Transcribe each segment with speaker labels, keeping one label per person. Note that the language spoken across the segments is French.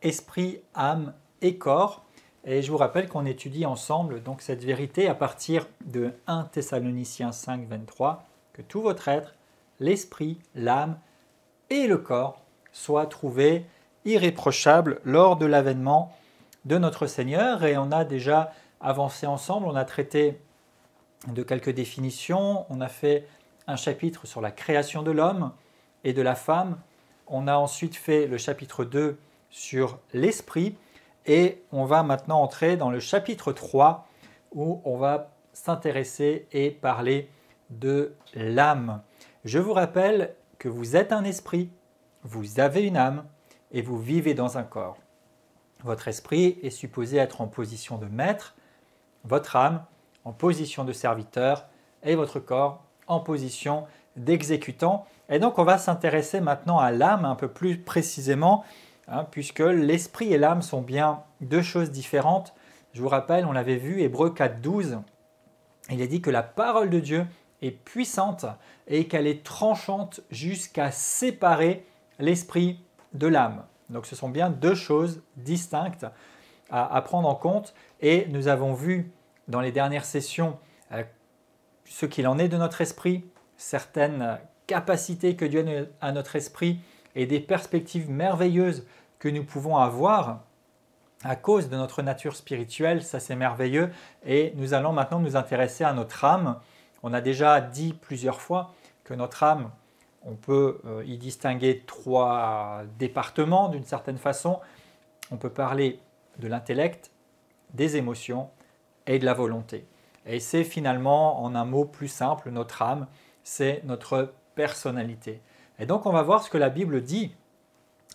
Speaker 1: esprit, âme et corps. Et je vous rappelle qu'on étudie ensemble donc cette vérité à partir de 1 Thessaloniciens 5, 23, que tout votre être, l'esprit, l'âme et le corps soient trouvés irréprochables lors de l'avènement de notre Seigneur. Et on a déjà avancé ensemble, on a traité de quelques définitions, on a fait un chapitre sur la création de l'homme et de la femme, on a ensuite fait le chapitre 2 sur l'esprit, et on va maintenant entrer dans le chapitre 3 où on va s'intéresser et parler de l'âme. Je vous rappelle que vous êtes un esprit, vous avez une âme et vous vivez dans un corps. Votre esprit est supposé être en position de maître, votre âme en position de serviteur et votre corps en position d'exécutant. Et donc on va s'intéresser maintenant à l'âme un peu plus précisément, puisque l'esprit et l'âme sont bien deux choses différentes. Je vous rappelle, on l'avait vu, Hébreux 4, 12, il est dit que la parole de Dieu est puissante et qu'elle est tranchante jusqu'à séparer l'esprit de l'âme. Donc ce sont bien deux choses distinctes à prendre en compte, et nous avons vu dans les dernières sessions ce qu'il en est de notre esprit, certaines capacités que Dieu donne à notre esprit et des perspectives merveilleuses que nous pouvons avoir à cause de notre nature spirituelle. Ça, c'est merveilleux. Et nous allons maintenant nous intéresser à notre âme. On a déjà dit plusieurs fois que notre âme, on peut y distinguer trois départements d'une certaine façon. On peut parler de l'intellect, des émotions et de la volonté. Et c'est finalement, en un mot plus simple, notre âme, c'est notre personnalité. Et donc on va voir ce que la Bible dit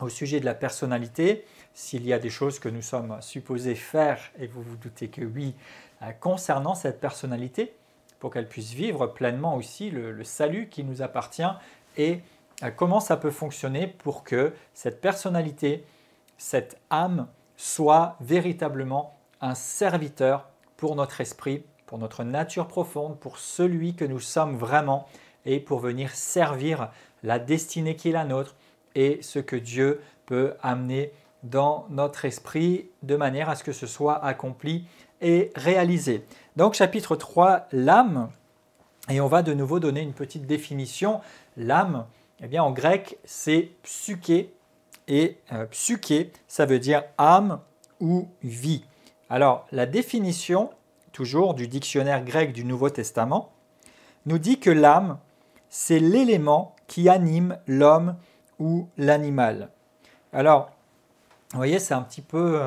Speaker 1: au sujet de la personnalité, s'il y a des choses que nous sommes supposés faire, et vous vous doutez que oui, concernant cette personnalité, pour qu'elle puisse vivre pleinement aussi le salut qui nous appartient, et comment ça peut fonctionner pour que cette personnalité, cette âme, soit véritablement un serviteur pour notre esprit, pour notre nature profonde, pour celui que nous sommes vraiment, et pour venir servir la destinée qui est la nôtre et ce que Dieu peut amener dans notre esprit de manière à ce que ce soit accompli et réalisé. Donc chapitre 3, l'âme, et on va de nouveau donner une petite définition. L'âme, eh bien en grec, c'est psyché, et psyché, ça veut dire âme ou vie. Alors la définition, toujours du dictionnaire grec du Nouveau Testament, nous dit que l'âme, c'est l'élément qui anime l'homme ou l'animal. Alors, vous voyez, c'est un petit peu...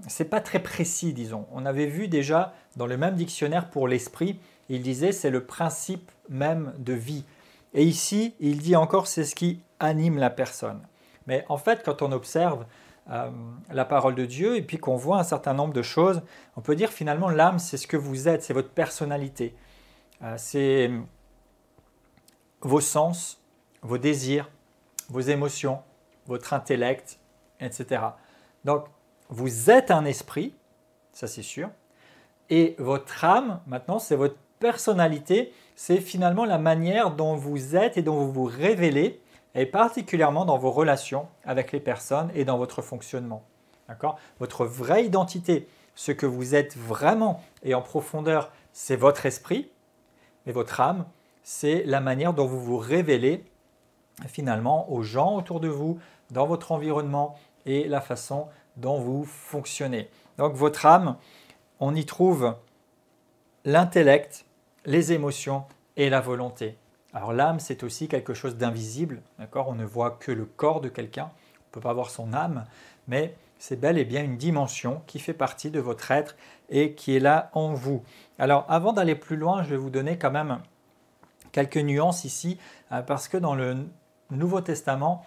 Speaker 1: c'est pas très précis, disons. On avait vu déjà dans le même dictionnaire pour l'esprit, il disait c'est le principe même de vie. Et ici, il dit encore c'est ce qui anime la personne. Mais en fait, quand on observe la parole de Dieu et puis qu'on voit un certain nombre de choses, on peut dire finalement l'âme, c'est ce que vous êtes, c'est votre personnalité. C'est vos sens, vos désirs, vos émotions, votre intellect, etc. Donc, vous êtes un esprit, ça c'est sûr, et votre âme, maintenant, c'est votre personnalité, c'est finalement la manière dont vous êtes et dont vous vous révélez, et particulièrement dans vos relations avec les personnes et dans votre fonctionnement. D'accord ? Votre vraie identité, ce que vous êtes vraiment et en profondeur, c'est votre esprit, et votre âme, c'est la manière dont vous vous révélez finalement aux gens autour de vous, dans votre environnement et la façon dont vous fonctionnez. Donc votre âme, on y trouve l'intellect, les émotions et la volonté. Alors l'âme, c'est aussi quelque chose d'invisible, d'accord ? On ne voit que le corps de quelqu'un, on ne peut pas voir son âme, mais c'est bel et bien une dimension qui fait partie de votre être et qui est là en vous. Alors avant d'aller plus loin, je vais vous donner quand même quelques nuances ici, parce que dans le Nouveau Testament,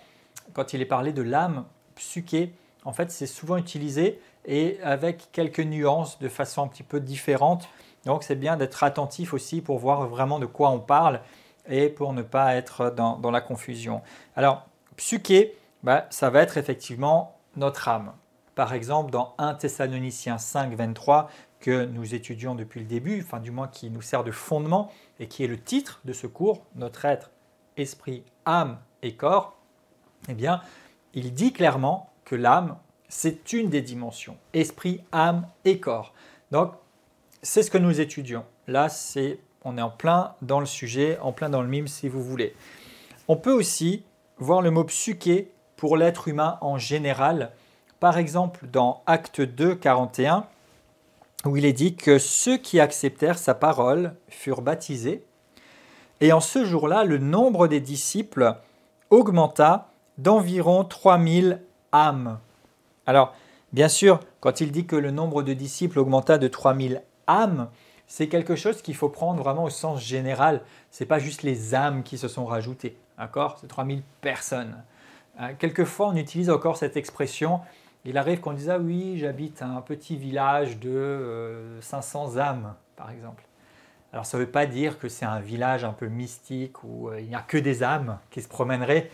Speaker 1: quand il est parlé de l'âme, psyché, en fait c'est souvent utilisé et avec quelques nuances de façon un petit peu différente. Donc c'est bien d'être attentif aussi pour voir vraiment de quoi on parle et pour ne pas être dans la confusion. Alors psyché, ça va être effectivement notre âme. Par exemple, dans 1 Thessaloniciens 5, 23, que nous étudions depuis le début, enfin du moins qui nous sert de fondement et qui est le titre de ce cours, notre être, esprit, âme et corps, eh bien, il dit clairement que l'âme, c'est une des dimensions, esprit, âme et corps. Donc, c'est ce que nous étudions. Là, on est en plein dans le sujet, en plein dans le mime si vous voulez. On peut aussi voir le mot psyché pour l'être humain en général. Par exemple, dans Acte 2, 41, où il est dit que ceux qui acceptèrent sa parole furent baptisés. Et en ce jour-là, le nombre des disciples augmenta d'environ 3000 âmes. Alors, bien sûr, quand il dit que le nombre de disciples augmenta de 3000 âmes, c'est quelque chose qu'il faut prendre vraiment au sens général. Ce n'est pas juste les âmes qui se sont rajoutées, d'accord? C'est 3000 personnes. Quelquefois, on utilise encore cette expression. Il arrive qu'on dise « Ah oui, j'habite un petit village de 500 âmes, par exemple. » Alors, ça ne veut pas dire que c'est un village un peu mystique où il n'y a que des âmes qui se promèneraient,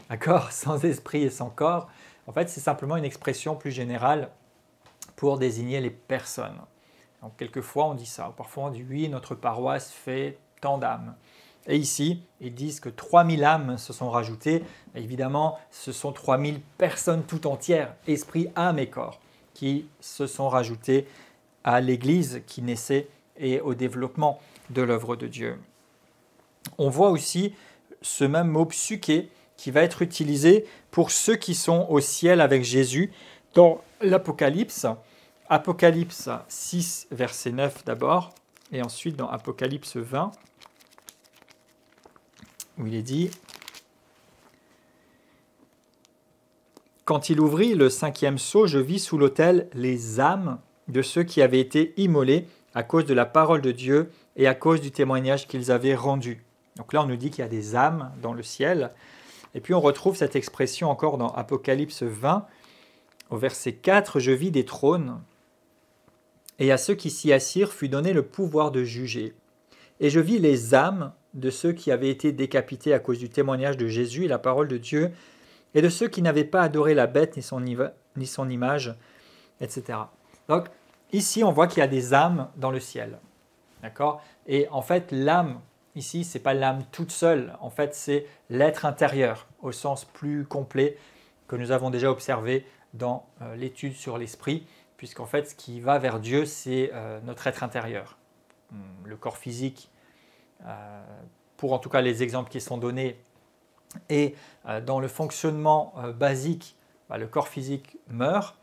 Speaker 1: d'accord, sans esprit et sans corps. En fait, c'est simplement une expression plus générale pour désigner les personnes. Donc, quelquefois, on dit ça. Parfois, on dit « Oui, notre paroisse fait tant d'âmes. » Et ici, ils disent que 3000 âmes se sont rajoutées. Évidemment, ce sont 3000 personnes tout entières, esprit, âme et corps, qui se sont rajoutées à l'Église qui naissait et au développement de l'œuvre de Dieu. On voit aussi ce même mot psyché qui va être utilisé pour ceux qui sont au ciel avec Jésus dans l'Apocalypse. Apocalypse 6, verset 9 d'abord, et ensuite dans Apocalypse 20, où il est dit « Quand il ouvrit le 5e sceau, je vis sous l'autel les âmes de ceux qui avaient été immolés à cause de la parole de Dieu et à cause du témoignage qu'ils avaient rendu. » Donc là, on nous dit qu'il y a des âmes dans le ciel. Et puis on retrouve cette expression encore dans Apocalypse 20, au verset 4, « Je vis des trônes, et à ceux qui s'y assirent fut donné le pouvoir de juger. Et je vis les âmes de ceux qui avaient été décapités à cause du témoignage de Jésus et la parole de Dieu, et de ceux qui n'avaient pas adoré la bête ni son image, etc. » Donc ici, on voit qu'il y a des âmes dans le ciel. D'accord? Et en fait, l'âme, ici, ce n'est pas l'âme toute seule. En fait, c'est l'être intérieur, au sens plus complet que nous avons déjà observé dans l'étude sur l'esprit, puisqu'en fait, ce qui va vers Dieu, c'est notre être intérieur. Le corps physique, pour en tout cas les exemples qui sont donnés, et dans le fonctionnement basique, le corps physique meurt.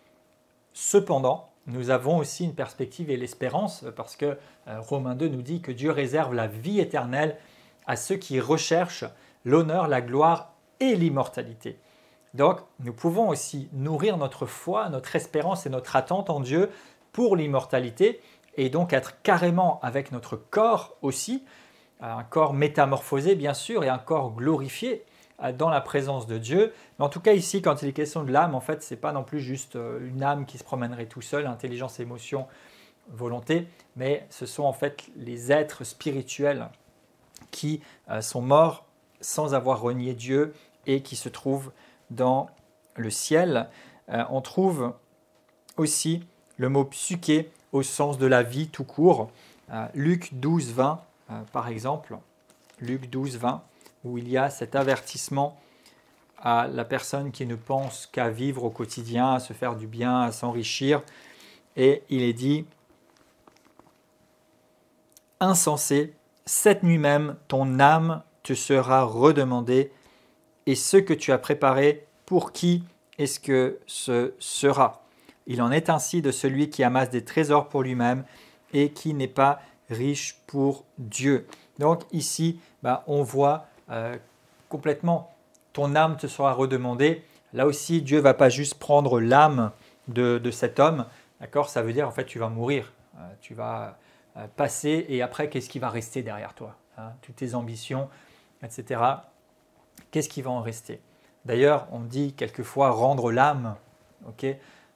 Speaker 1: Cependant, nous avons aussi une perspective et l'espérance, parce que Romains 2 nous dit que Dieu réserve la vie éternelle à ceux qui recherchent l'honneur, la gloire et l'immortalité. Donc, nous pouvons aussi nourrir notre foi, notre espérance et notre attente en Dieu pour l'immortalité, et donc être carrément avec notre corps aussi, un corps métamorphosé bien sûr, et un corps glorifié dans la présence de Dieu. Mais en tout cas ici, quand il est question de l'âme, en fait, ce n'est pas non plus juste une âme qui se promènerait tout seul, intelligence, émotion, volonté, mais ce sont en fait les êtres spirituels qui sont morts sans avoir renié Dieu et qui se trouvent dans le ciel. On trouve aussi le mot psyché au sens de la vie tout court. Luc 12, 20, par exemple, Luc 12, 20, où il y a cet avertissement à la personne qui ne pense qu'à vivre au quotidien, à se faire du bien, à s'enrichir. Et il est dit « Insensé, cette nuit même, ton âme te sera redemandée, et ce que tu as préparé, pour qui est-ce que ce sera ? Il en est ainsi de celui qui amasse des trésors pour lui-même et qui n'est pas riche pour Dieu. » Donc ici, on voit complètement, ton âme te sera redemandée. Là aussi, Dieu ne va pas juste prendre l'âme de cet homme. D'accord ? Ça veut dire, en fait, tu vas mourir. Tu vas passer et après, qu'est-ce qui va rester derrière toi ? Toutes tes ambitions, etc. Qu'est-ce qui va en rester ? D'ailleurs, on dit quelquefois rendre l'âme,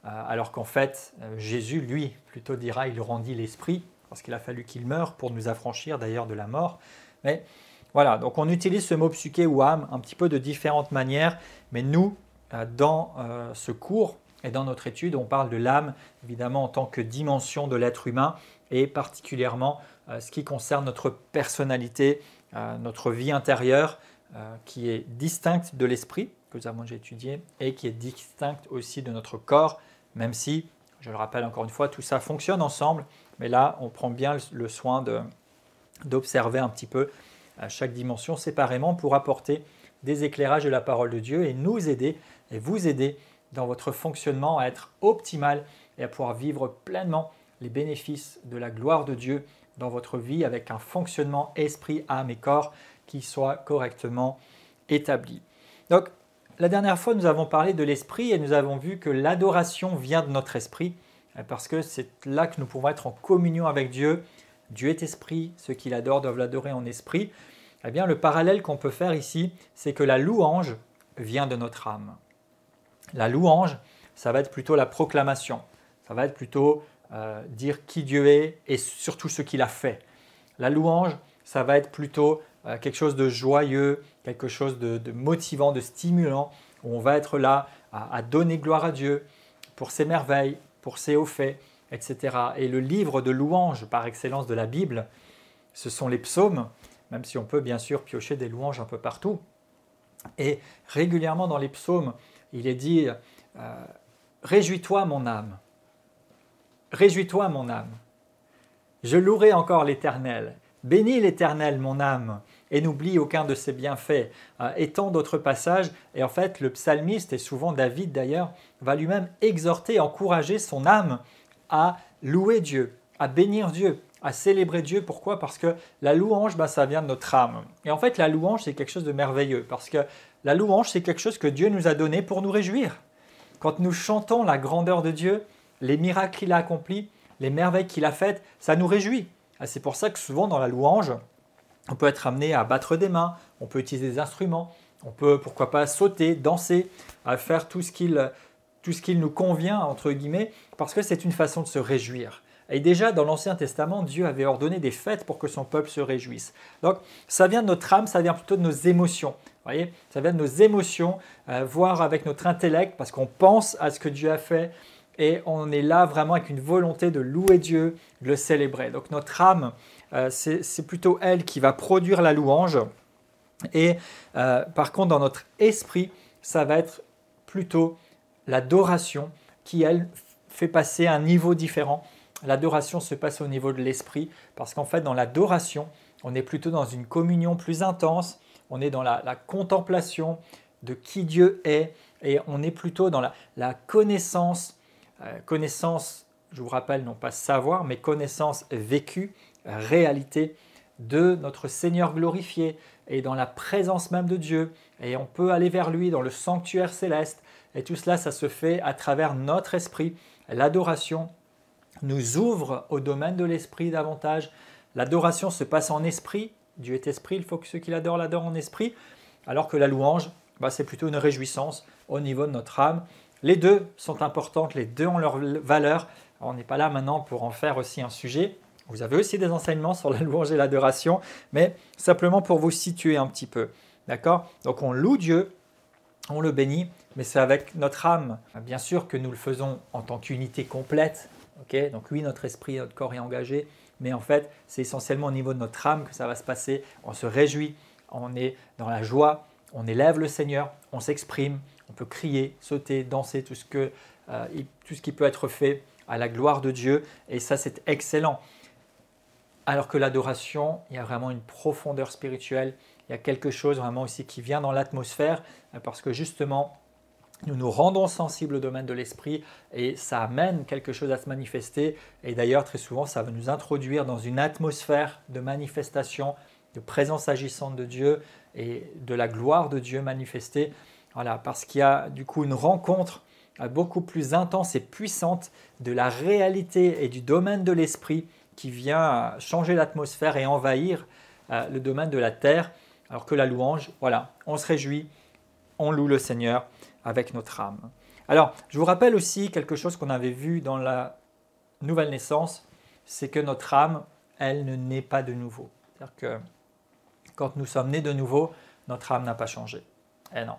Speaker 1: alors qu'en fait, Jésus, lui, plutôt dira, il rendit l'esprit, parce qu'il a fallu qu'il meure pour nous affranchir d'ailleurs de la mort. Mais voilà, donc on utilise ce mot psyché ou âme un petit peu de différentes manières, mais nous, dans ce cours et dans notre étude, on parle de l'âme, évidemment, en tant que dimension de l'être humain, et particulièrement ce qui concerne notre personnalité, notre vie intérieure, qui est distincte de l'esprit, que nous avons déjà étudié et qui est distincte aussi de notre corps, même si, je le rappelle encore une fois, tout ça fonctionne ensemble, mais là, on prend bien le soin d'observer un petit peu chaque dimension séparément pour apporter des éclairages de la parole de Dieu et nous aider et vous aider dans votre fonctionnement à être optimal et à pouvoir vivre pleinement les bénéfices de la gloire de Dieu dans votre vie avec un fonctionnement esprit, âme et corps qui soit correctement établi. Donc, la dernière fois, nous avons parlé de l'esprit et nous avons vu que l'adoration vient de notre esprit parce que c'est là que nous pouvons être en communion avec Dieu. Dieu est esprit, ceux qui l'adorent doivent l'adorer en esprit. Eh bien, le parallèle qu'on peut faire ici, c'est que la louange vient de notre âme. La louange, ça va être plutôt la proclamation. Ça va être plutôt dire qui Dieu est et surtout ce qu'il a fait. La louange, ça va être plutôt quelque chose de joyeux, quelque chose de motivant, de stimulant, où on va être là à donner gloire à Dieu pour ses merveilles, pour ses hauts faits, etc. Et le livre de louanges par excellence de la Bible, ce sont les psaumes, même si on peut bien sûr piocher des louanges un peu partout. Et régulièrement dans les psaumes, il est dit « Réjouis-toi mon âme, réjouis-toi mon âme, je louerai encore l'Éternel, bénis l'Éternel mon âme, et n'oublie aucun de ses bienfaits. » Et tant d'autres passages. Et en fait, le psalmiste, et souvent David d'ailleurs, va lui-même exhorter, encourager son âme à louer Dieu, à bénir Dieu, à célébrer Dieu. Pourquoi? Parce que la louange, ça vient de notre âme. Et en fait, la louange, c'est quelque chose de merveilleux, parce que la louange, c'est quelque chose que Dieu nous a donné pour nous réjouir. Quand nous chantons la grandeur de Dieu, les miracles qu'il a accomplis, les merveilles qu'il a faites, ça nous réjouit. C'est pour ça que souvent dans la louange, on peut être amené à battre des mains, on peut utiliser des instruments, on peut, pourquoi pas, sauter, danser, à faire tout ce qu'il nous convient, entre guillemets, parce que c'est une façon de se réjouir. Et déjà, dans l'Ancien Testament, Dieu avait ordonné des fêtes pour que son peuple se réjouisse. Donc, ça vient de notre âme, ça vient plutôt de nos émotions. Vous voyez, ça vient de nos émotions, voire avec notre intellect, parce qu'on pense à ce que Dieu a fait, et on est là vraiment avec une volonté de louer Dieu, de le célébrer. Donc, notre âme, c'est plutôt elle qui va produire la louange. Et par contre, dans notre esprit, ça va être plutôt l'adoration qui, elle, fait passer un niveau différent. L'adoration se passe au niveau de l'esprit parce qu'en fait, dans l'adoration, on est plutôt dans une communion plus intense, on est dans la contemplation de qui Dieu est et on est plutôt dans la connaissance, je vous rappelle, non pas savoir, mais connaissance vécue, réalité de notre Seigneur glorifié et dans la présence même de Dieu. Et on peut aller vers lui dans le sanctuaire céleste. Et tout cela, ça se fait à travers notre esprit. L'adoration nous ouvre au domaine de l'esprit davantage. L'adoration se passe en esprit. Dieu est esprit, il faut que ceux qui l'adorent en esprit. Alors que la louange, c'est plutôt une réjouissance au niveau de notre âme. Les deux sont importantes, les deux ont leur valeur. Alors, on n'est pas là maintenant pour en faire aussi un sujet. Vous avez aussi des enseignements sur la louange et l'adoration, mais simplement pour vous situer un petit peu. D'accord? Donc on loue Dieu, on le bénit, mais c'est avec notre âme. Bien sûr que nous le faisons en tant qu'unité complète. Okay? Donc oui, notre esprit, notre corps est engagé, mais en fait, c'est essentiellement au niveau de notre âme que ça va se passer. On se réjouit, on est dans la joie, on élève le Seigneur, on s'exprime, on peut crier, sauter, danser, tout ce qui peut être fait à la gloire de Dieu, et ça c'est excellent. Alors que l'adoration, il y a vraiment une profondeur spirituelle, il y a quelque chose vraiment aussi qui vient dans l'atmosphère, parce que justement, nous nous rendons sensibles au domaine de l'esprit et ça amène quelque chose à se manifester. Et d'ailleurs, très souvent, ça va nous introduire dans une atmosphère de manifestation, de présence agissante de Dieu et de la gloire de Dieu manifestée. Voilà, parce qu'il y a du coup une rencontre beaucoup plus intense et puissante de la réalité et du domaine de l'esprit qui vient changer l'atmosphère et envahir le domaine de la terre, alors que la louange, voilà, on se réjouit, on loue le Seigneur avec notre âme. Alors, je vous rappelle aussi quelque chose qu'on avait vu dans la nouvelle naissance, c'est que notre âme, elle ne naît pas de nouveau. C'est-à-dire que quand nous sommes nés de nouveau, notre âme n'a pas changé. Eh non.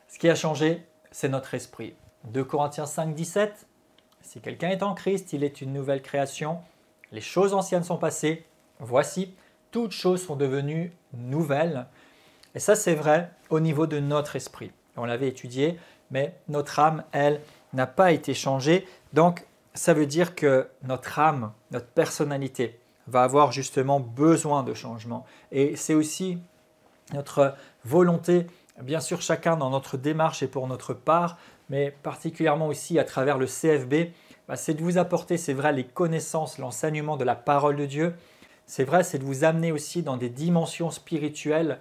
Speaker 1: Ce qui a changé, c'est notre esprit. 2 Corinthiens 5, 17, si quelqu'un est en Christ, il est une nouvelle création. Les choses anciennes sont passées. Voici, toutes choses sont devenues nouvelles. Et ça, c'est vrai au niveau de notre esprit. On l'avait étudié, mais notre âme, elle, n'a pas été changée. Donc, ça veut dire que notre âme, notre personnalité, va avoir justement besoin de changement. Et c'est aussi notre volonté, bien sûr chacun dans notre démarche et pour notre part, mais particulièrement aussi à travers le CFB, c'est de vous apporter, c'est vrai, les connaissances, l'enseignement de la parole de Dieu. C'est vrai, c'est de vous amener aussi dans des dimensions spirituelles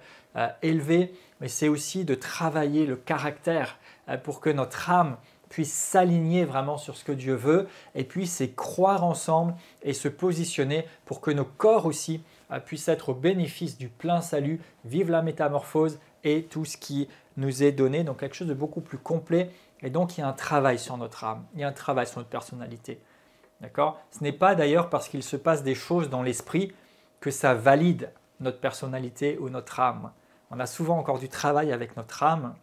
Speaker 1: élevées, mais c'est aussi de travailler le caractère pour que notre âme puisse s'aligner vraiment sur ce que Dieu veut et puisse y croire ensemble et se positionner pour que nos corps aussi puissent être au bénéfice du plein salut, vivre la métamorphose et tout ce qui nous est donné, donc quelque chose de beaucoup plus complet. Et donc il y a un travail sur notre âme, il y a un travail sur notre personnalité. D'accord ? Ce n'est pas d'ailleurs parce qu'il se passe des choses dans l'esprit que ça valide notre personnalité ou notre âme. On a souvent encore du travail avec notre âme,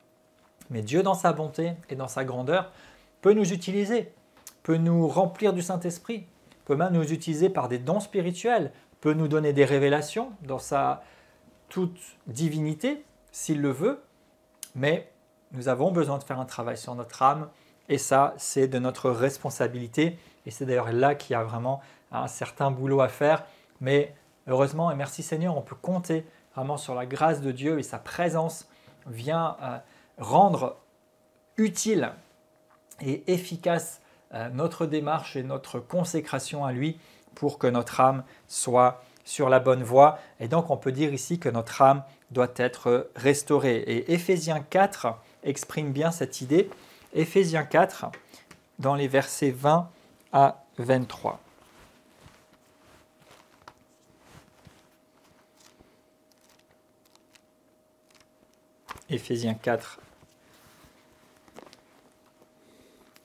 Speaker 1: mais Dieu, dans sa bonté et dans sa grandeur, peut nous utiliser, peut nous remplir du Saint-Esprit, peut même nous utiliser par des dons spirituels, peut nous donner des révélations dans sa toute divinité, s'il le veut, mais nous avons besoin de faire un travail sur notre âme, et ça, c'est de notre responsabilité, et c'est d'ailleurs là qu'il y a vraiment un certain boulot à faire, mais heureusement, et merci Seigneur, on peut compter vraiment sur la grâce de Dieu, et sa présence vient rendre utile et efficace notre démarche et notre consécration à lui pour que notre âme soit sur la bonne voie. Et donc on peut dire ici que notre âme doit être restaurée. Et Éphésiens 4 exprime bien cette idée. Éphésiens 4 dans les versets 20 à 23. Éphésiens 4,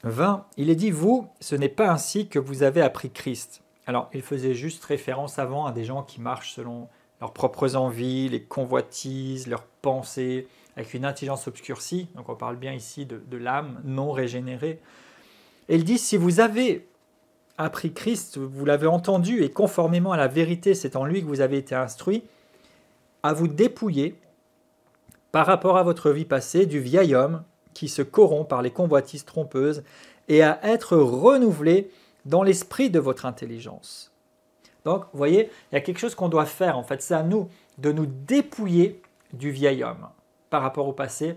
Speaker 1: 20, il est dit « Vous, ce n'est pas ainsi que vous avez appris Christ ». Alors, il faisait juste référence avant à des gens qui marchent selon leurs propres envies, les convoitises, leurs pensées, avec une intelligence obscurcie. Donc, on parle bien ici de l'âme non régénérée. Et il dit « Si vous avez appris Christ, vous l'avez entendu, et conformément à la vérité, c'est en lui que vous avez été instruits, à vous dépouiller par rapport à votre vie passée du vieil homme qui se corrompt par les convoitises trompeuses et à être renouvelé dans l'esprit de votre intelligence. » Donc, vous voyez, il y a quelque chose qu'on doit faire. En fait, c'est à nous de nous dépouiller du vieil homme par rapport au passé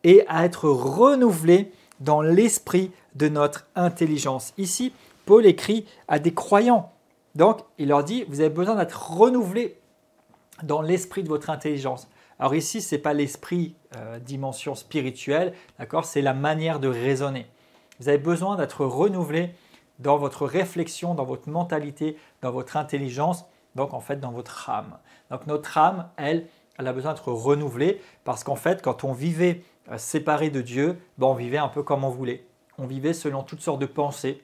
Speaker 1: et à être renouvelé dans l'esprit de notre intelligence. Ici, Paul écrit à des croyants. Donc, il leur dit, vous avez besoin d'être renouvelé dans l'esprit de votre intelligence. Alors ici, ce n'est pas l'esprit dimension spirituelle, d'accord ? C'est la manière de raisonner. Vous avez besoin d'être renouvelé dans votre réflexion, dans votre mentalité, dans votre intelligence, donc en fait dans votre âme. Donc notre âme, elle a besoin d'être renouvelée parce qu'en fait, quand on vivait séparé de Dieu, on vivait un peu comme on voulait. On vivait selon toutes sortes de pensées,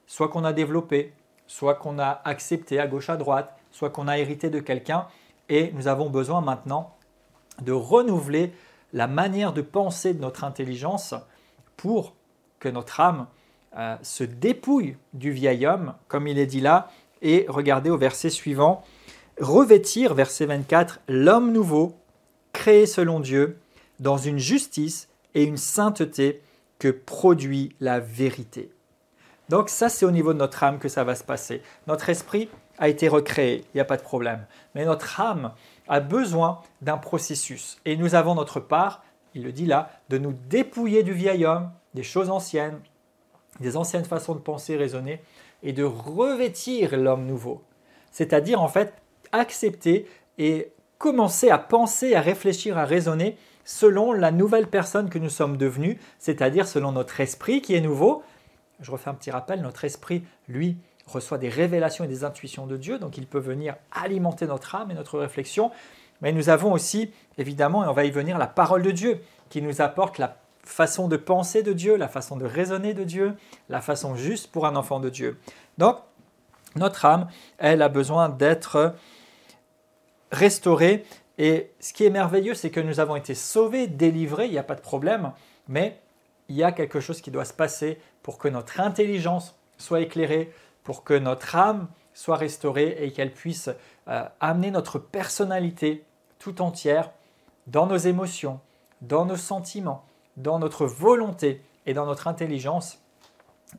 Speaker 1: soit qu'on a développé, soit qu'on a accepté à gauche à droite, soit qu'on a hérité de quelqu'un, et nous avons besoin maintenant de renouveler la manière de penser de notre intelligence pour que notre âme se dépouille du vieil homme, comme il est dit là, et regardez au verset suivant, revêtir, verset 24, l'homme nouveau, créé selon Dieu, dans une justice et une sainteté que produit la vérité. Donc ça, c'est au niveau de notre âme que ça va se passer. Notre esprit a été recréé, il n'y a pas de problème. Mais notre âme a besoin d'un processus. Et nous avons notre part, il le dit là, de nous dépouiller du vieil homme, des choses anciennes, des anciennes façons de penser, raisonner, et de revêtir l'homme nouveau. C'est-à-dire en fait accepter et commencer à penser, à réfléchir, à raisonner selon la nouvelle personne que nous sommes devenus, c'est-à-dire selon notre esprit qui est nouveau. Je refais un petit rappel, notre esprit, lui, reçoit des révélations et des intuitions de Dieu, donc il peut venir alimenter notre âme et notre réflexion. Mais nous avons aussi, évidemment, et on va y venir, la parole de Dieu qui nous apporte la façon de penser de Dieu, la façon de raisonner de Dieu, la façon juste pour un enfant de Dieu. Donc, notre âme, elle a besoin d'être restaurée. Et ce qui est merveilleux, c'est que nous avons été sauvés, délivrés, il n'y a pas de problème, mais il y a quelque chose qui doit se passer pour que notre intelligence soit éclairée, pour que notre âme soit restaurée et qu'elle puisse amener notre personnalité tout entière dans nos émotions, dans nos sentiments, dans notre volonté et dans notre intelligence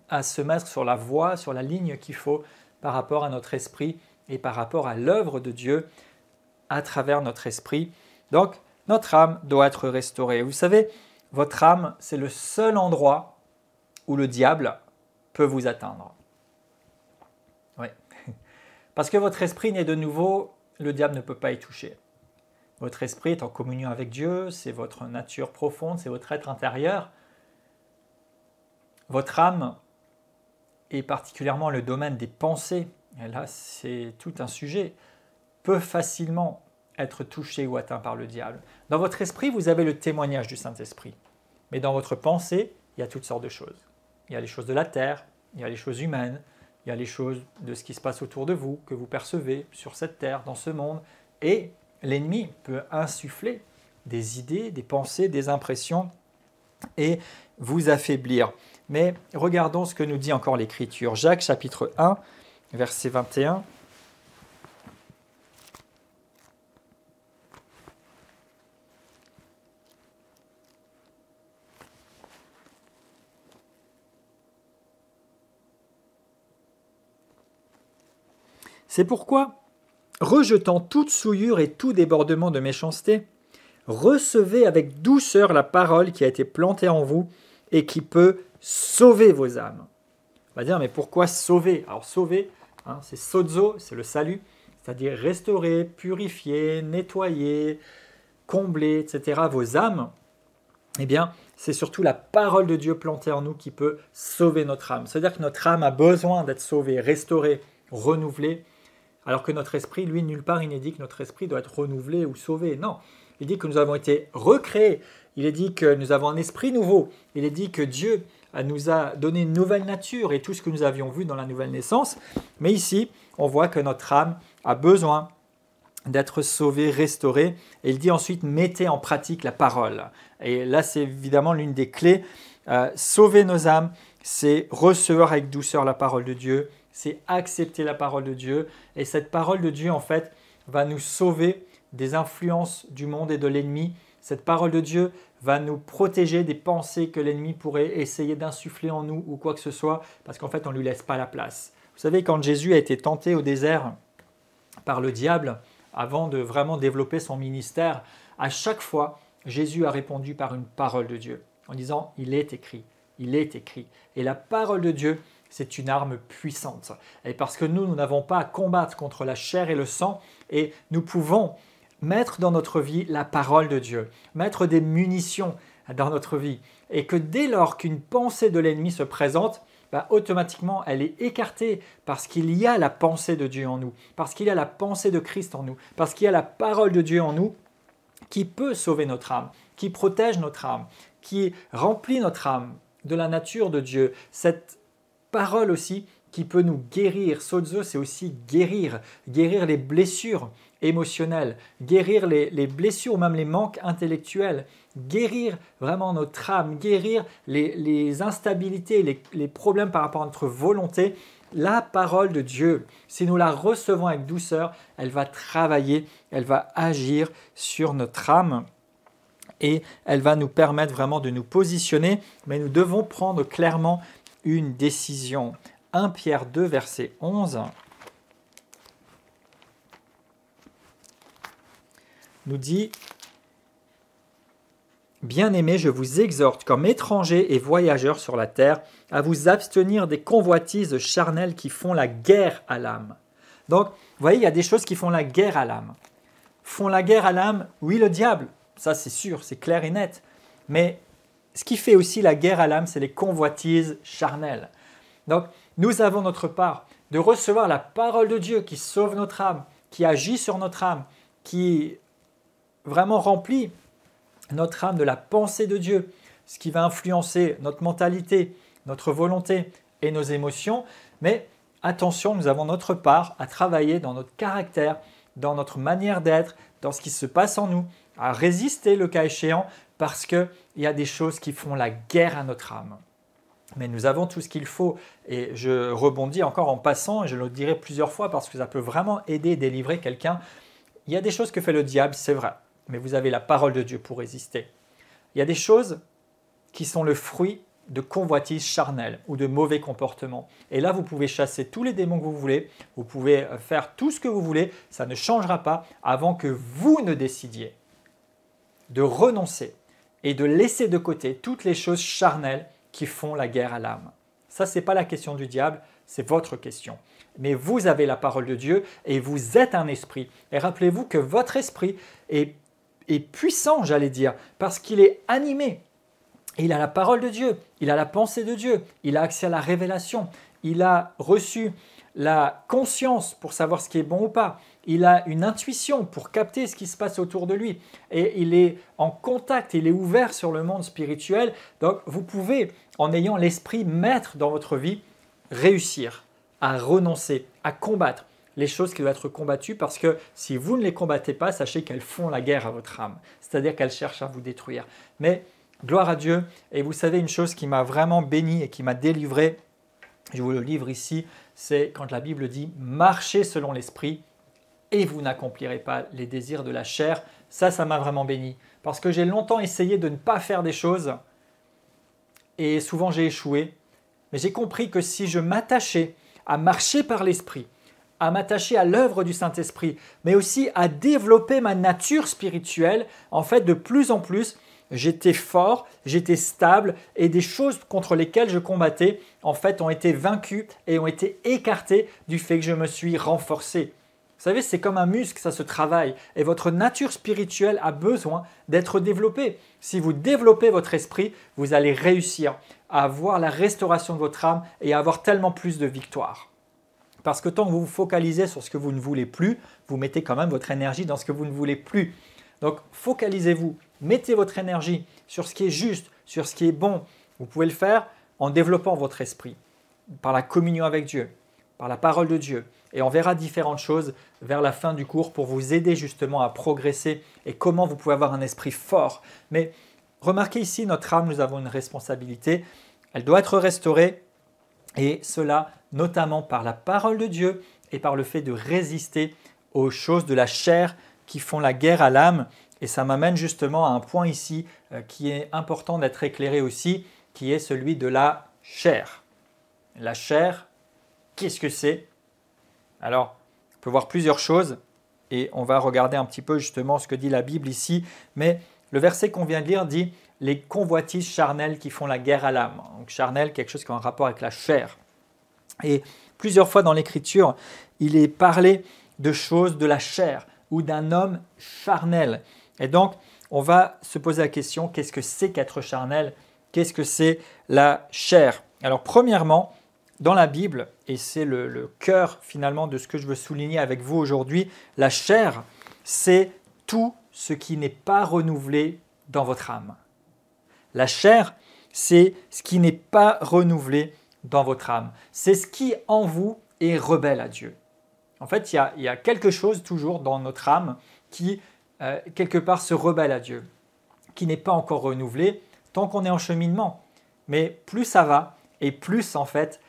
Speaker 1: à se mettre sur la voie, sur la ligne qu'il faut par rapport à notre esprit et par rapport à l'œuvre de Dieu à travers notre esprit. Donc, notre âme doit être restaurée. Vous savez, votre âme, c'est le seul endroit où le diable peut vous atteindre. Oui. Parce que votre esprit né de nouveau, le diable ne peut pas y toucher. Votre esprit est en communion avec Dieu, c'est votre nature profonde, c'est votre être intérieur. Votre âme, et particulièrement le domaine des pensées, et là c'est tout un sujet, peut facilement être touché ou atteint par le diable. Dans votre esprit, vous avez le témoignage du Saint-Esprit. Mais dans votre pensée, il y a toutes sortes de choses. Il y a les choses de la terre, il y a les choses humaines, il y a les choses de ce qui se passe autour de vous, que vous percevez sur cette terre, dans ce monde. Et l'ennemi peut insuffler des idées, des pensées, des impressions et vous affaiblir. Mais regardons ce que nous dit encore l'Écriture. Jacques chapitre 1, verset 21. C'est pourquoi, rejetant toute souillure et tout débordement de méchanceté, recevez avec douceur la parole qui a été plantée en vous et qui peut sauver vos âmes. On va dire, mais pourquoi sauver? Alors sauver, c'est sozo, c'est le salut, c'est-à-dire restaurer, purifier, nettoyer, combler, etc. vos âmes. Eh bien, c'est surtout la parole de Dieu plantée en nous qui peut sauver notre âme. C'est-à-dire que notre âme a besoin d'être sauvée, restaurée, renouvelée, alors que notre esprit, lui, nulle part il n'est dit que notre esprit doit être renouvelé ou sauvé. Non, il dit que nous avons été recréés, il est dit que nous avons un esprit nouveau, il est dit que Dieu nous a donné une nouvelle nature et tout ce que nous avions vu dans la nouvelle naissance. Mais ici, on voit que notre âme a besoin d'être sauvée, restaurée. Et il dit ensuite, mettez en pratique la parole. Et là, c'est évidemment l'une des clés. Sauver nos âmes, c'est recevoir avec douceur la parole de Dieu, c'est accepter la parole de Dieu. Et cette parole de Dieu, en fait, va nous sauver des influences du monde et de l'ennemi. Cette parole de Dieu va nous protéger des pensées que l'ennemi pourrait essayer d'insuffler en nous ou quoi que ce soit, parce qu'en fait, on ne lui laisse pas la place. Vous savez, quand Jésus a été tenté au désert par le diable, avant de vraiment développer son ministère, à chaque fois, Jésus a répondu par une parole de Dieu, en disant « Il est écrit, il est écrit ». Et la parole de Dieu, c'est une arme puissante. Et parce que nous n'avons pas à combattre contre la chair et le sang, et nous pouvons mettre dans notre vie la parole de Dieu, mettre des munitions dans notre vie, et que dès lors qu'une pensée de l'ennemi se présente, automatiquement elle est écartée parce qu'il y a la pensée de Dieu en nous, parce qu'il y a la pensée de Christ en nous, parce qu'il y a la parole de Dieu en nous qui peut sauver notre âme, qui protège notre âme, qui remplit notre âme de la nature de Dieu. Cette parole aussi qui peut nous guérir. Sozo, c'est aussi guérir les blessures émotionnelles, guérir les blessures ou même les manques intellectuels, guérir vraiment notre âme, guérir les instabilités, les problèmes par rapport à notre volonté. La parole de Dieu, si nous la recevons avec douceur, elle va travailler, elle va agir sur notre âme et elle va nous permettre vraiment de nous positionner, mais nous devons prendre clairement une décision. 1 Pierre 2, verset 11, nous dit « Bien-aimés, je vous exhorte, comme étrangers et voyageurs sur la terre, à vous abstenir des convoitises charnelles qui font la guerre à l'âme. » Donc, vous voyez, il y a des choses qui font la guerre à l'âme. Font la guerre à l'âme, oui, le diable, ça c'est sûr, c'est clair et net. Mais ce qui fait aussi la guerre à l'âme, c'est les convoitises charnelles. Donc, nous avons notre part de recevoir la parole de Dieu qui sauve notre âme, qui agit sur notre âme, qui vraiment remplit notre âme de la pensée de Dieu, ce qui va influencer notre mentalité, notre volonté et nos émotions. Mais attention, nous avons notre part à travailler dans notre caractère, dans notre manière d'être, dans ce qui se passe en nous, à résister le cas échéant, parce qu'il y a des choses qui font la guerre à notre âme. Mais nous avons tout ce qu'il faut et je rebondis encore en passant et je le dirai plusieurs fois parce que ça peut vraiment aider et délivrer quelqu'un. Il y a des choses que fait le diable, c'est vrai. mais vous avez la parole de Dieu pour résister. Il y a des choses qui sont le fruit de convoitises charnelles ou de mauvais comportements. Et là, vous pouvez chasser tous les démons que vous voulez, vous pouvez faire tout ce que vous voulez, ça ne changera pas avant que vous ne décidiez de renoncer et de laisser de côté toutes les choses charnelles qui font la guerre à l'âme. Ça, ce n'est pas la question du diable, c'est votre question. Mais vous avez la parole de Dieu et vous êtes un esprit. Et rappelez-vous que votre esprit est puissant, j'allais dire, parce qu'il est animé. Il a la parole de Dieu, il a la pensée de Dieu, il a accès à la révélation, il a reçu la conscience pour savoir ce qui est bon ou pas, il a une intuition pour capter ce qui se passe autour de lui et il est en contact, il est ouvert sur le monde spirituel. Donc vous pouvez, en ayant l'esprit maître dans votre vie, réussir à renoncer, à combattre les choses qui doivent être combattues parce que si vous ne les combattez pas, sachez qu'elles font la guerre à votre âme, c'est-à-dire qu'elles cherchent à vous détruire. Mais gloire à Dieu. Et vous savez une chose qui m'a vraiment béni et qui m'a délivré, je vous le livre ici, c'est quand la Bible dit « Marchez selon l'esprit et vous n'accomplirez pas les désirs de la chair ». Ça m'a vraiment béni. Parce que j'ai longtemps essayé de ne pas faire des choses et souvent j'ai échoué. Mais j'ai compris que si je m'attachais à marcher par l'esprit, à m'attacher à l'œuvre du Saint-Esprit, mais aussi à développer ma nature spirituelle, en fait de plus en plus, j'étais fort, j'étais stable et des choses contre lesquelles je combattais en fait ont été vaincues et ont été écartées du fait que je me suis renforcé. Vous savez, c'est comme un muscle, ça se travaille et votre nature spirituelle a besoin d'être développée. Si vous développez votre esprit, vous allez réussir à avoir la restauration de votre âme et à avoir tellement plus de victoires. Parce que tant que vous vous focalisez sur ce que vous ne voulez plus, vous mettez quand même votre énergie dans ce que vous ne voulez plus. Donc focalisez-vous, mettez votre énergie sur ce qui est juste, sur ce qui est bon. Vous pouvez le faire en développant votre esprit, par la communion avec Dieu, par la parole de Dieu. Et on verra différentes choses vers la fin du cours pour vous aider justement à progresser et comment vous pouvez avoir un esprit fort. Mais remarquez ici, notre âme, nous avons une responsabilité. Elle doit être restaurée et cela notamment par la parole de Dieu et par le fait de résister aux choses de la chair qui font la guerre à l'âme. Et ça m'amène justement à un point ici qui est important d'être éclairé aussi, qui est celui de la chair. La chair, qu'est-ce que c'est? Alors, on peut voir plusieurs choses et on va regarder un petit peu justement ce que dit la Bible ici. Mais le verset qu'on vient de lire dit « les convoitises charnelles qui font la guerre à l'âme ». Donc charnel, quelque chose qui a un rapport avec la chair. Et plusieurs fois dans l'Écriture, il est parlé de choses de la chair ou d'un homme charnel. Et donc, on va se poser la question, qu'est-ce que c'est qu'être charnel? Qu'est-ce que c'est la chair? Alors, premièrement, dans la Bible, et c'est le cœur finalement de ce que je veux souligner avec vous aujourd'hui, la chair, c'est tout ce qui n'est pas renouvelé dans votre âme. La chair, c'est ce qui n'est pas renouvelé dans votre âme. C'est ce qui en vous est rebelle à Dieu. En fait, il y a quelque chose toujours dans notre âme qui, quelque part, se rebelle à Dieu, qui n'est pas encore renouvelé tant qu'on est en cheminement. Mais plus ça va, et plus, en fait,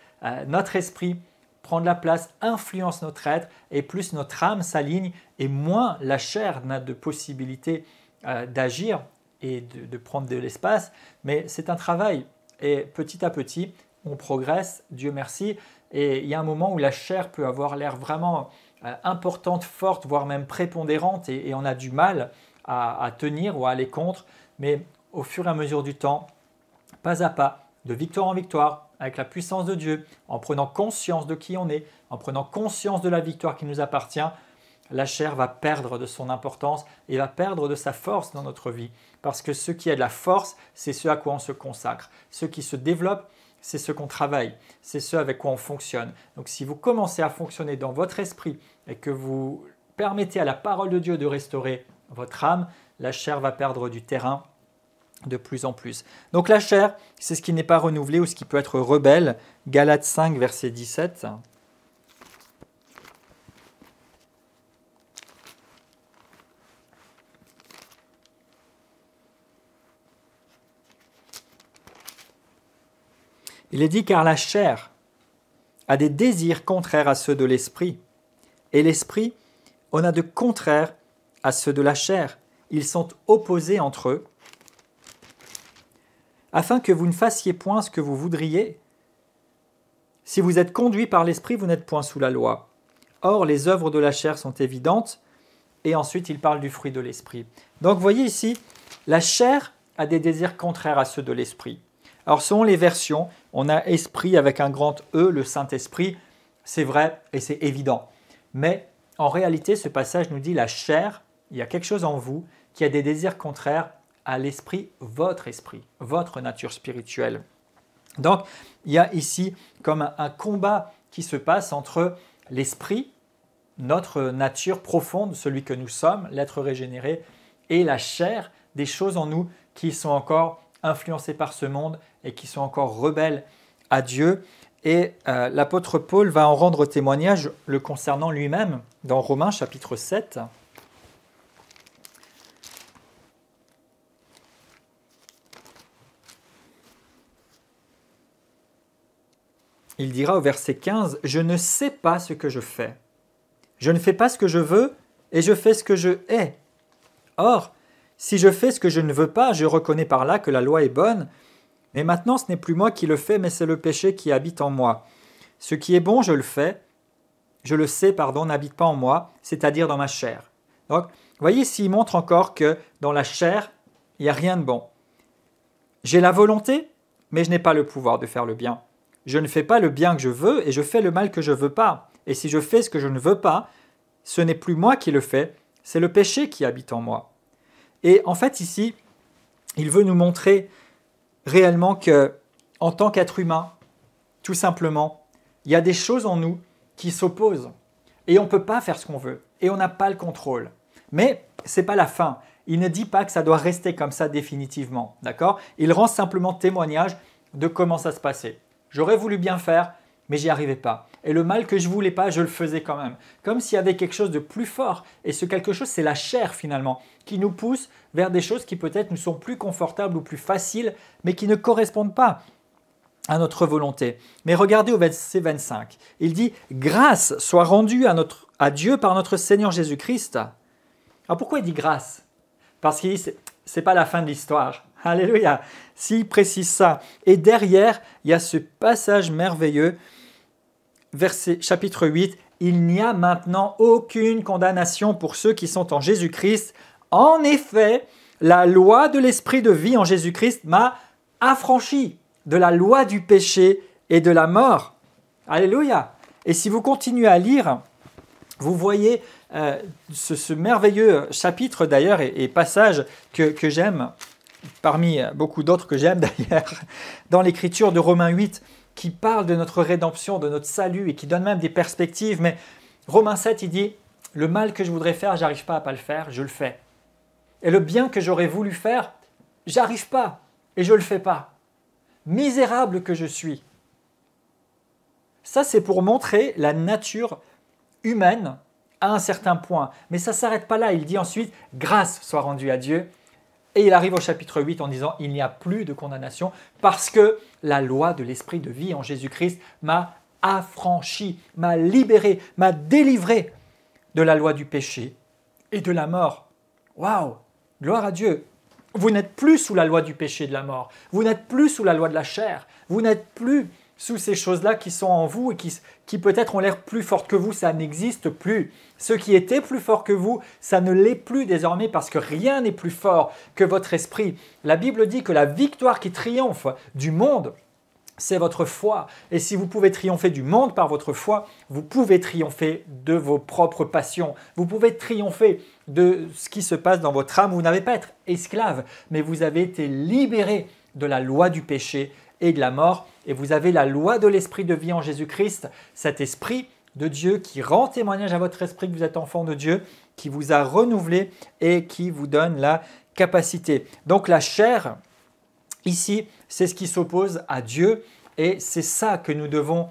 Speaker 1: notre esprit prend de la place, influence notre être, et plus notre âme s'aligne, et moins la chair n'a de possibilité d'agir et de prendre de l'espace. Mais c'est un travail, et petit à petit, on progresse, Dieu merci. Et il y a un moment où la chair peut avoir l'air vraiment importante, forte, voire même prépondérante et on a du mal à tenir ou à aller contre. Mais au fur et à mesure du temps, pas à pas, de victoire en victoire, avec la puissance de Dieu, en prenant conscience de qui on est, en prenant conscience de la victoire qui nous appartient, la chair va perdre de son importance et va perdre de sa force dans notre vie. Parce que ce qui a de la force, c'est ce à quoi on se consacre. Ce qui se développe, c'est ce qu'on travaille, c'est ce avec quoi on fonctionne. Donc si vous commencez à fonctionner dans votre esprit et que vous permettez à la parole de Dieu de restaurer votre âme, la chair va perdre du terrain de plus en plus. Donc la chair, c'est ce qui n'est pas renouvelé ou ce qui peut être rebelle. Galates 5, verset 17. Il est dit car la chair a des désirs contraires à ceux de l'esprit, et l'esprit en a de contraires à ceux de la chair, ils sont opposés entre eux, afin que vous ne fassiez point ce que vous voudriez. Si vous êtes conduit par l'Esprit, vous n'êtes point sous la loi. Or, les œuvres de la chair sont évidentes. Et ensuite, il parle du fruit de l'Esprit. Donc, vous voyez ici, la chair a des désirs contraires à ceux de l'Esprit. Alors, selon les versions, on a Esprit avec un grand E, le Saint-Esprit. C'est vrai et c'est évident. Mais en réalité, ce passage nous dit la chair, il y a quelque chose en vous qui a des désirs contraires à l'Esprit, votre nature spirituelle. Donc, il y a ici comme un combat qui se passe entre l'Esprit, notre nature profonde, celui que nous sommes, l'être régénéré, et la chair, des choses en nous qui sont encore influencées par ce monde et qui sont encore rebelles à Dieu. Et l'apôtre Paul va en rendre témoignage le concernant lui-même dans Romains chapitre 7. Il dira au verset 15, « Je ne sais pas ce que je fais. Je ne fais pas ce que je veux et je fais ce que je hais. Or, si je fais ce que je ne veux pas, je reconnais par là que la loi est bonne. Mais maintenant, ce n'est plus moi qui le fais, mais c'est le péché qui habite en moi. Ce qui est bon, je le fais. Je le sais, n'habite pas en moi, c'est-à-dire dans ma chair. » Donc, vous voyez, s'il montre encore que dans la chair, il n'y a rien de bon. J'ai la volonté, mais je n'ai pas le pouvoir de faire le bien. Je ne fais pas le bien que je veux et je fais le mal que je ne veux pas. Et si je fais ce que je ne veux pas, ce n'est plus moi qui le fais, c'est le péché qui habite en moi. Et en fait ici, il veut nous montrer réellement que, en tant qu'être humain, tout simplement, il y a des choses en nous qui s'opposent. Et on ne peut pas faire ce qu'on veut. Et on n'a pas le contrôle. Mais ce n'est pas la fin. Il ne dit pas que ça doit rester comme ça définitivement. D'accord ? Il rend simplement témoignage de comment ça se passait. J'aurais voulu bien faire, mais j'y arrivais pas. Et le mal que je voulais pas, je le faisais quand même. Comme s'il y avait quelque chose de plus fort. Et ce quelque chose, c'est la chair finalement, qui nous pousse vers des choses qui peut-être nous sont plus confortables ou plus faciles, mais qui ne correspondent pas à notre volonté. Mais regardez au verset 25. Il dit « Grâce soit rendue à Dieu par notre Seigneur Jésus-Christ. » Alors pourquoi il dit grâce ? Parce qu'il dit « c'est pas la fin de l'histoire ». Alléluia. S'il précise ça. Et derrière, il y a ce passage merveilleux, chapitre 8. « Il n'y a maintenant aucune condamnation pour ceux qui sont en Jésus-Christ. En effet, la loi de l'esprit de vie en Jésus-Christ m'a affranchi de la loi du péché et de la mort. » Alléluia. Et si vous continuez à lire, vous voyez ce merveilleux chapitre d'ailleurs et passage que j'aime, parmi beaucoup d'autres que j'aime d'ailleurs, dans l'écriture de Romains 8, qui parle de notre rédemption, de notre salut et qui donne même des perspectives. Mais Romains 7, il dit « Le mal que je voudrais faire, j'arrive pas à pas le faire, je le fais. Et le bien que j'aurais voulu faire, j'arrive pas et je le fais pas. Misérable que je suis. » Ça, c'est pour montrer la nature humaine à un certain point. Mais ça ne s'arrête pas là. Il dit ensuite « Grâce soit rendue à Dieu ». Et il arrive au chapitre 8 en disant « Il n'y a plus de condamnation parce que la loi de l'esprit de vie en Jésus-Christ m'a affranchi, m'a libéré, m'a délivré de la loi du péché et de la mort. » Waouh! Gloire à Dieu! Vous n'êtes plus sous la loi du péché et de la mort. Vous n'êtes plus sous la loi de la chair. Vous n'êtes plus sous ces choses-là qui sont en vous et qui peut-être ont l'air plus fortes que vous. Ça n'existe plus. Ce qui était plus fort que vous, ça ne l'est plus désormais parce que rien n'est plus fort que votre esprit. La Bible dit que la victoire qui triomphe du monde, c'est votre foi. Et si vous pouvez triompher du monde par votre foi, vous pouvez triompher de vos propres passions. Vous pouvez triompher de ce qui se passe dans votre âme. Vous n'avez pas à être esclave, mais vous avez été libéré de la loi du péché et de la mort. Et vous avez la loi de l'esprit de vie en Jésus-Christ, cet esprit de Dieu qui rend témoignage à votre esprit que vous êtes enfant de Dieu, qui vous a renouvelé et qui vous donne la capacité. Donc la chair, ici, c'est ce qui s'oppose à Dieu et c'est ça que nous devons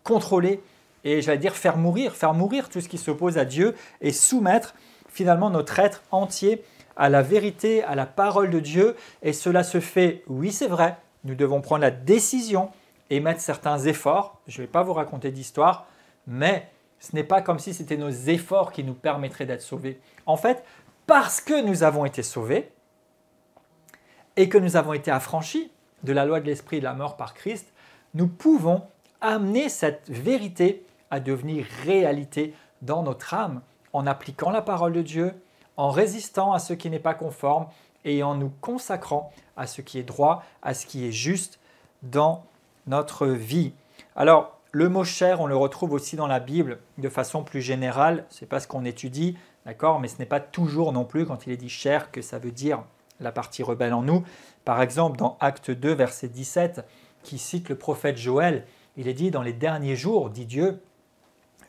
Speaker 1: contrôler et j'allais dire faire mourir tout ce qui s'oppose à Dieu et soumettre finalement notre être entier à la vérité, à la parole de Dieu. Et cela se fait, oui c'est vrai, nous devons prendre la décision et mettre certains efforts. Je ne vais pas vous raconter d'histoire, mais ce n'est pas comme si c'était nos efforts qui nous permettraient d'être sauvés. En fait, parce que nous avons été sauvés et que nous avons été affranchis de la loi de l'esprit et de la mort par Christ, nous pouvons amener cette vérité à devenir réalité dans notre âme en appliquant la parole de Dieu, en résistant à ce qui n'est pas conforme et en nous consacrant à ce qui est droit, à ce qui est juste dans notre vie. Alors, le mot chair, on le retrouve aussi dans la Bible de façon plus générale. Ce n'est pas ce qu'on étudie, d'accord, mais ce n'est pas toujours non plus quand il est dit chair que ça veut dire la partie rebelle en nous. Par exemple, dans Acte 2, verset 17, qui cite le prophète Joël, il est dit « Dans les derniers jours, dit Dieu,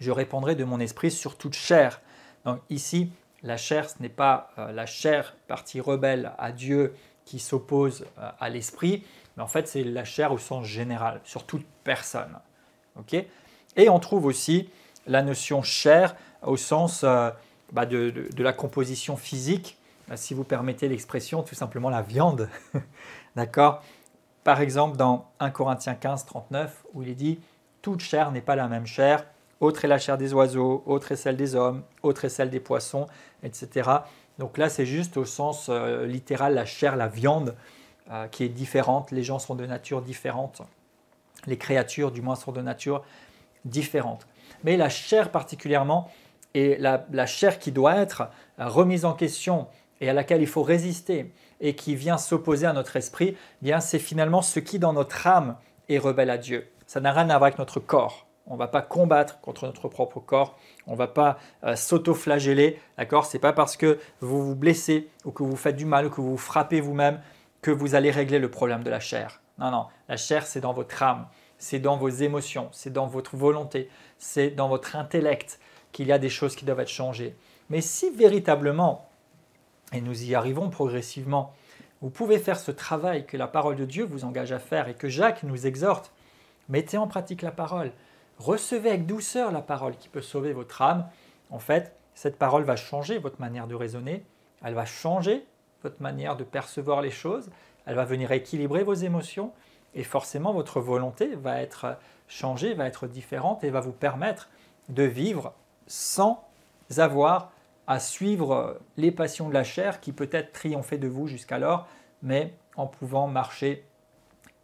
Speaker 1: je répandrai de mon esprit sur toute chair. » Donc ici, la chair, ce n'est pas la chair, partie rebelle à Dieu qui s'oppose à l'esprit, mais en fait, c'est la chair au sens général, sur toute personne. Okay. Et on trouve aussi la notion chair au sens de la composition physique, si vous permettez l'expression, tout simplement la viande. D'accord. Par exemple, dans 1 Corinthiens 15, 39, où il est dit « Toute chair n'est pas la même chair, autre est la chair des oiseaux, autre est celle des hommes, autre est celle des poissons, etc. » Donc là, c'est juste au sens littéral, la chair, la viande, qui est différente. Les gens sont de nature différente. Les créatures, du moins, sont de nature différente. Mais la chair particulièrement, est la chair qui doit être remise en question et à laquelle il faut résister et qui vient s'opposer à notre esprit, eh bien c'est finalement ce qui dans notre âme est rebelle à Dieu. Ça n'a rien à voir avec notre corps. On ne va pas combattre contre notre propre corps, on ne va pas s'auto-flageller, d'accord ? Ce n'est pas parce que vous vous blessez ou que vous faites du mal ou que vous vous frappez vous-même que vous allez régler le problème de la chair. Non, non, la chair c'est dans votre âme, c'est dans vos émotions, c'est dans votre volonté, c'est dans votre intellect qu'il y a des choses qui doivent être changées. Mais si véritablement, et nous y arrivons progressivement, vous pouvez faire ce travail que la parole de Dieu vous engage à faire et que Jacques nous exhorte, mettez en pratique la parole, recevez avec douceur la parole qui peut sauver votre âme. En fait, cette parole va changer votre manière de raisonner, elle va changer votre manière de percevoir les choses, elle va venir équilibrer vos émotions et forcément votre volonté va être changée, va être différente et va vous permettre de vivre sans avoir à suivre les passions de la chair qui peut-être triomphaient de vous jusqu'alors, mais en pouvant marcher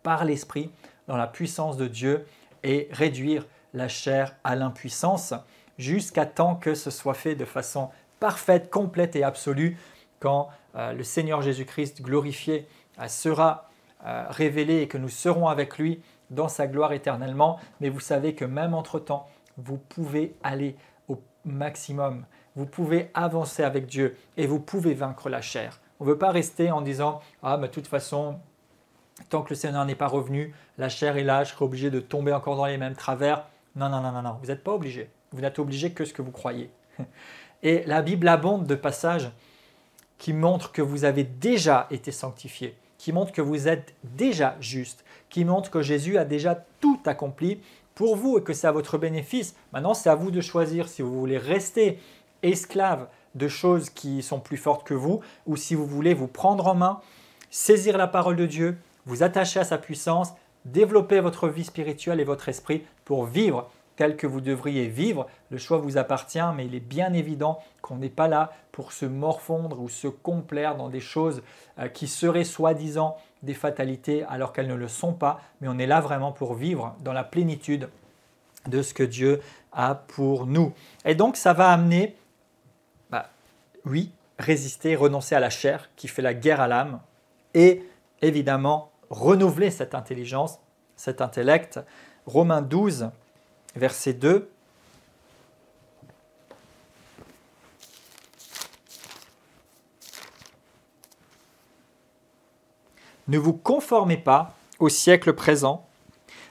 Speaker 1: par l'esprit dans la puissance de Dieu et réduire la chair à l'impuissance jusqu'à temps que ce soit fait de façon parfaite, complète et absolue quand le Seigneur Jésus-Christ glorifié sera révélé et que nous serons avec lui dans sa gloire éternellement. Mais vous savez que même entre-temps, vous pouvez aller au maximum. Vous pouvez avancer avec Dieu et vous pouvez vaincre la chair. On ne veut pas rester en disant « Ah, mais de toute façon, tant que le Seigneur n'est pas revenu, la chair est là, je serai obligé de tomber encore dans les mêmes travers. » Non, non, non, non, non, vous n'êtes pas obligé. Vous n'êtes obligé que ce que vous croyez. Et la Bible abonde de passages qui montrent que vous avez déjà été sanctifié, qui montrent que vous êtes déjà juste, qui montrent que Jésus a déjà tout accompli pour vous et que c'est à votre bénéfice. Maintenant, c'est à vous de choisir si vous voulez rester esclave de choses qui sont plus fortes que vous ou si vous voulez vous prendre en main, saisir la parole de Dieu, vous attacher à sa puissance, développer votre vie spirituelle et votre esprit pour vivre tel que vous devriez vivre. Le choix vous appartient, mais il est bien évident qu'on n'est pas là pour se morfondre ou se complaire dans des choses qui seraient soi-disant des fatalités alors qu'elles ne le sont pas, mais on est là vraiment pour vivre dans la plénitude de ce que Dieu a pour nous. Et donc ça va amener, oui, résister, renoncer à la chair qui fait la guerre à l'âme et évidemment renouveler cette intelligence, cet intellect. Romains 12, verset 2. Ne vous conformez pas au siècle présent,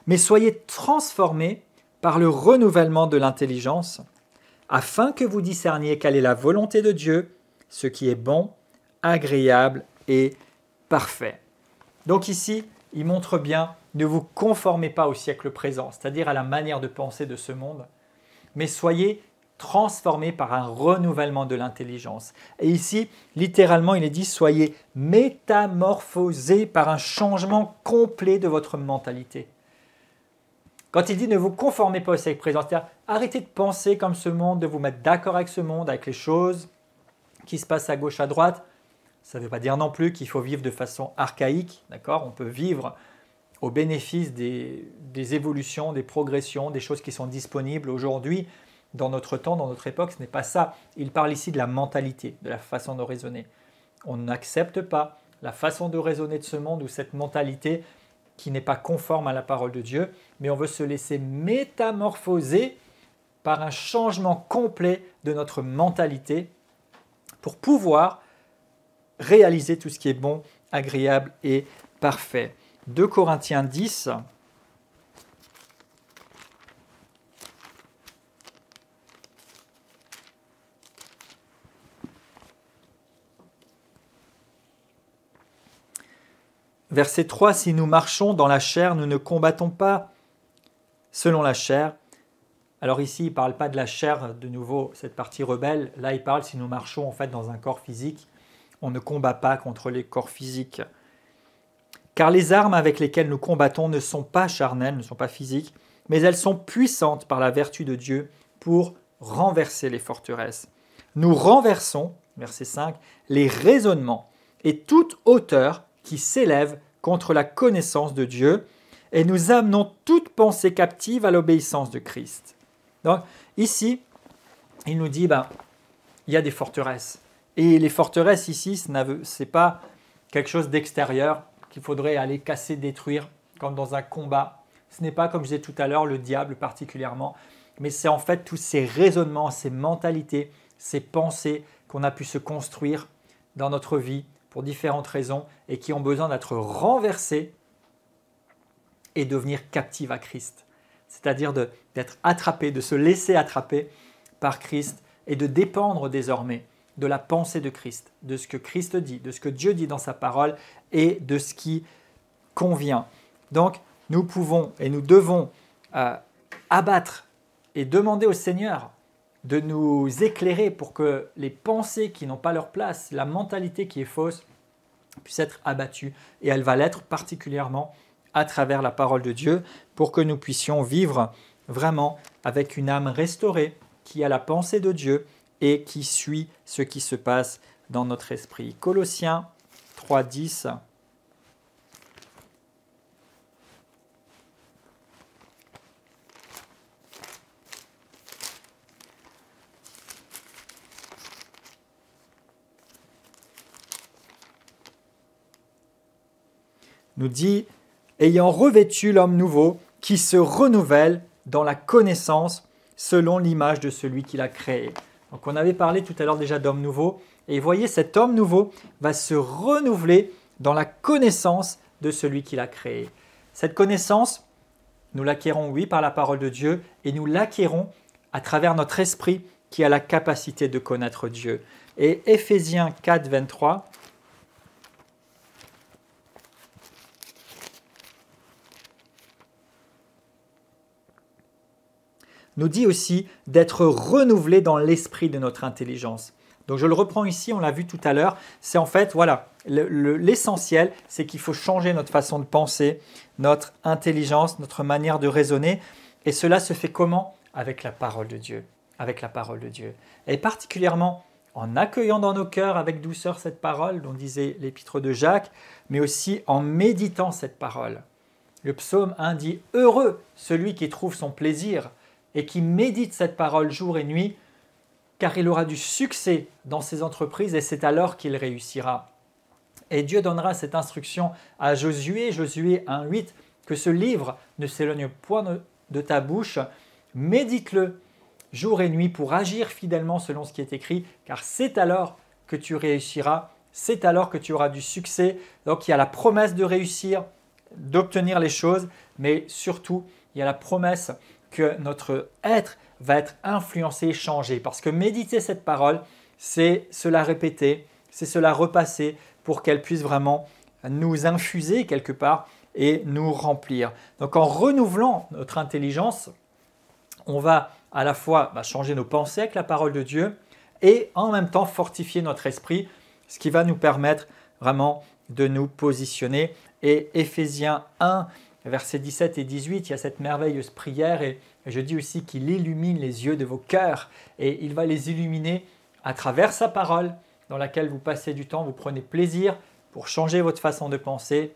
Speaker 1: mais soyez transformés par le renouvellement de l'intelligence, afin que vous discerniez quelle est la volonté de Dieu, ce qui est bon, agréable et parfait. Donc ici, il montre bien, ne vous conformez pas au siècle présent, c'est-à-dire à la manière de penser de ce monde, mais soyez transformés par un renouvellement de l'intelligence. Et ici, littéralement, il est dit, soyez métamorphosés par un changement complet de votre mentalité. Quand il dit ne vous conformez pas au siècle présent, c'est-à-dire arrêtez de penser comme ce monde, de vous mettre d'accord avec ce monde, avec les choses qui se passe à gauche, à droite. Ça ne veut pas dire non plus qu'il faut vivre de façon archaïque, d'accord? On peut vivre au bénéfice des évolutions, des progressions, des choses qui sont disponibles aujourd'hui, dans notre temps, dans notre époque. Ce n'est pas ça. Il parle ici de la mentalité, de la façon de raisonner. On n'accepte pas la façon de raisonner de ce monde ou cette mentalité qui n'est pas conforme à la parole de Dieu, mais on veut se laisser métamorphoser par un changement complet de notre mentalité pour pouvoir réaliser tout ce qui est bon, agréable et parfait. 2 Corinthiens 10. Verset 3, si nous marchons dans la chair, nous ne combattons pas selon la chair. Alors ici, il ne parle pas de la chair, de nouveau, cette partie rebelle. Là, il parle si nous marchons en fait dans un corps physique. On ne combat pas contre les corps physiques. Car les armes avec lesquelles nous combattons ne sont pas charnelles, ne sont pas physiques, mais elles sont puissantes par la vertu de Dieu pour renverser les forteresses. Nous renversons, verset 5, les raisonnements et toute hauteur qui s'élève contre la connaissance de Dieu, et nous amenons toute pensée captive à l'obéissance de Christ. Donc ici, il nous dit, il y a des forteresses. Et les forteresses ici, ce n'est pas quelque chose d'extérieur qu'il faudrait aller casser, détruire, comme dans un combat. Ce n'est pas, comme je disais tout à l'heure, le diable particulièrement, mais c'est en fait tous ces raisonnements, ces mentalités, ces pensées qu'on a pu se construire dans notre vie pour différentes raisons et qui ont besoin d'être renversées et devenir captives à Christ. C'est-à-dire d'être attrapées, de se laisser attraper par Christ et de dépendre désormais de la pensée de Christ, de ce que Christ dit, de ce que Dieu dit dans sa parole et de ce qui convient. Donc, nous pouvons et nous devons abattre et demander au Seigneur de nous éclairer pour que les pensées qui n'ont pas leur place, la mentalité qui est fausse, puisse être abattue. Et elle va l'être particulièrement à travers la parole de Dieu pour que nous puissions vivre vraiment avec une âme restaurée qui a la pensée de Dieu et qui suit ce qui se passe dans notre esprit. Colossiens 3:10. Nous dit, ayant revêtu l'homme nouveau qui se renouvelle dans la connaissance selon l'image de celui qui l'a créé. Donc on avait parlé tout à l'heure déjà d'homme nouveau, et vous voyez, cet homme nouveau va se renouveler dans la connaissance de celui qui l'a créé. Cette connaissance, nous l'acquérons, oui, par la parole de Dieu, et nous l'acquérons à travers notre esprit qui a la capacité de connaître Dieu. Et Éphésiens 4, 23, nous dit aussi d'être renouvelé dans l'esprit de notre intelligence. Donc je le reprends ici, on l'a vu tout à l'heure, c'est en fait, voilà, l'essentiel, c'est qu'il faut changer notre façon de penser, notre intelligence, notre manière de raisonner, et cela se fait comment? Avec la parole de Dieu, avec la parole de Dieu. Et particulièrement en accueillant dans nos cœurs avec douceur cette parole, dont disait l'épître de Jacques, mais aussi en méditant cette parole. Le psaume 1 dit « Heureux celui qui trouve son plaisir » et qui médite cette parole jour et nuit, car il aura du succès dans ses entreprises et c'est alors qu'il réussira. Et Dieu donnera cette instruction à Josué, Josué 1,8, que ce livre ne s'éloigne point de ta bouche, médite-le jour et nuit pour agir fidèlement selon ce qui est écrit, car c'est alors que tu réussiras, c'est alors que tu auras du succès. Donc il y a la promesse de réussir, d'obtenir les choses, mais surtout il y a la promesse que notre être va être influencé, changé. Parce que méditer cette parole, c'est cela répéter, c'est cela repasser pour qu'elle puisse vraiment nous infuser quelque part et nous remplir. Donc en renouvelant notre intelligence, on va à la fois changer nos pensées avec la parole de Dieu et en même temps fortifier notre esprit, ce qui va nous permettre vraiment de nous positionner. Et Éphésiens 1, versets 17 et 18, il y a cette merveilleuse prière et je dis aussi qu'il illumine les yeux de vos cœurs et il va les illuminer à travers sa parole dans laquelle vous passez du temps, vous prenez plaisir pour changer votre façon de penser.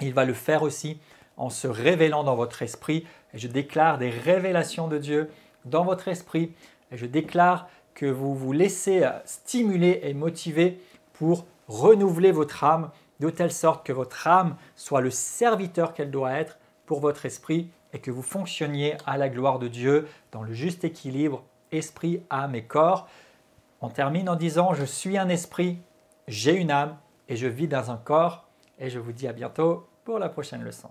Speaker 1: Il va le faire aussi en se révélant dans votre esprit. Et je déclare des révélations de Dieu dans votre esprit. Et je déclare que vous vous laissez stimuler et motiver pour renouveler votre âme de telle sorte que votre âme soit le serviteur qu'elle doit être pour votre esprit et que vous fonctionniez à la gloire de Dieu dans le juste équilibre esprit, âme et corps. On termine en disant « Je suis un esprit, j'ai une âme et je vis dans un corps » et je vous dis à bientôt pour la prochaine leçon.